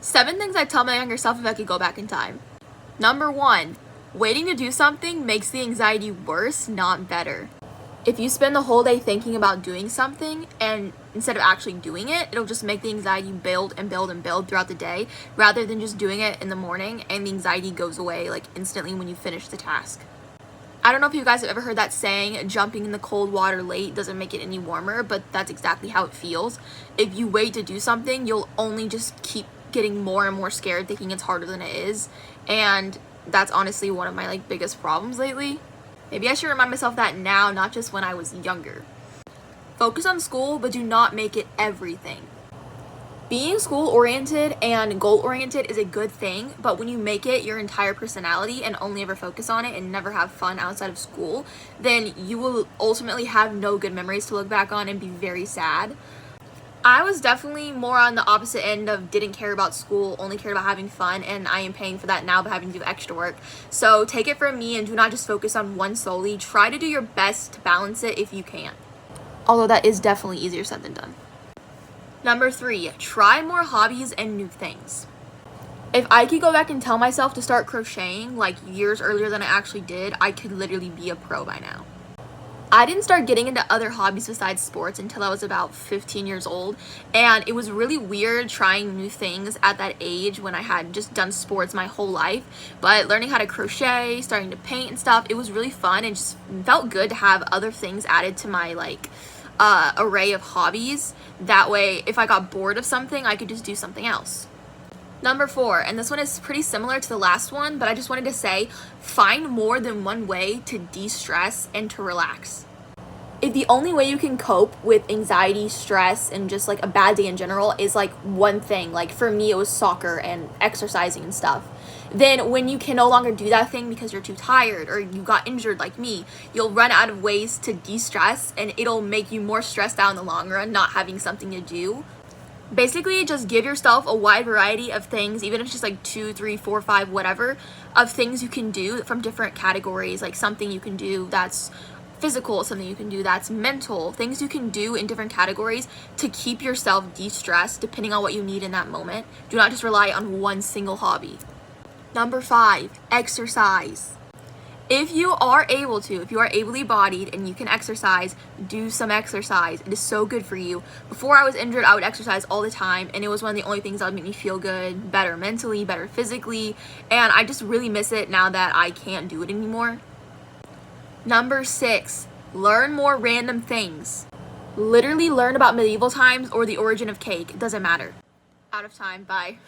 7 things I'd tell my younger self if I could go back in time. Number 1, waiting to do something makes the anxiety worse, not better. If you spend the whole day thinking about doing something and instead of actually doing it, it'll just make the anxiety build and build and build throughout the day rather than just doing it in the morning and the anxiety goes away like instantly when you finish the task. I don't know if you guys have ever heard that saying, jumping in the cold water late doesn't make it any warmer, but that's exactly how it feels. If you wait to do something, you'll only just keep getting more and more scared thinking it's harder than it is, and that's honestly one of my biggest problems lately. Maybe I should remind myself that now, not just when I was younger. Focus on school, but do not make it everything. Being school-oriented and goal-oriented is a good thing, but when you make it your entire personality and only ever focus on it and never have fun outside of school, then you will ultimately have no good memories to look back on and be very sad. I was definitely more on the opposite end of didn't care about school, only cared about having fun, and I am paying for that now by having to do extra work. So take it from me and do not just focus on one solely. Try to do your best to balance it if you can. Although that is definitely easier said than done. Number 3, try more hobbies and new things. If I could go back and tell myself to start crocheting years earlier than I actually did, I could literally be a pro by now. I didn't start getting into other hobbies besides sports until I was about 15 years old, and it was really weird trying new things at that age when I had just done sports my whole life. But learning how to crochet, starting to paint and stuff, it was really fun and just felt good to have other things added to my array of hobbies. That way, if I got bored of something, I could just do something else. Number 4, and this one is pretty similar to the last one, but I just wanted to say, find more than one way to de-stress and to relax. If the only way you can cope with anxiety, stress, and just a bad day in general is one thing, for me it was soccer and exercising and stuff, then when you can no longer do that thing because you're too tired or you got injured like me, you'll run out of ways to de-stress and it'll make you more stressed out in the long run not having something to do. Basically, just give yourself a wide variety of things, even if it's just 2, 3, 4, 5, whatever, of things you can do from different categories, something you can do that's physical, something you can do that's mental, things you can do in different categories to keep yourself de-stressed depending on what you need in that moment. Do not just rely on one single hobby. Number 5, exercise. If you are ably bodied and you can exercise, do some exercise. It is so good for you. Before I was injured, I would exercise all the time, and it was one of the only things that would make me feel good, better mentally, better physically, and I just really miss it now that I can't do it anymore. Number 6, learn more random things. Literally learn about medieval times or the origin of cake. It doesn't matter. Out of time. Bye.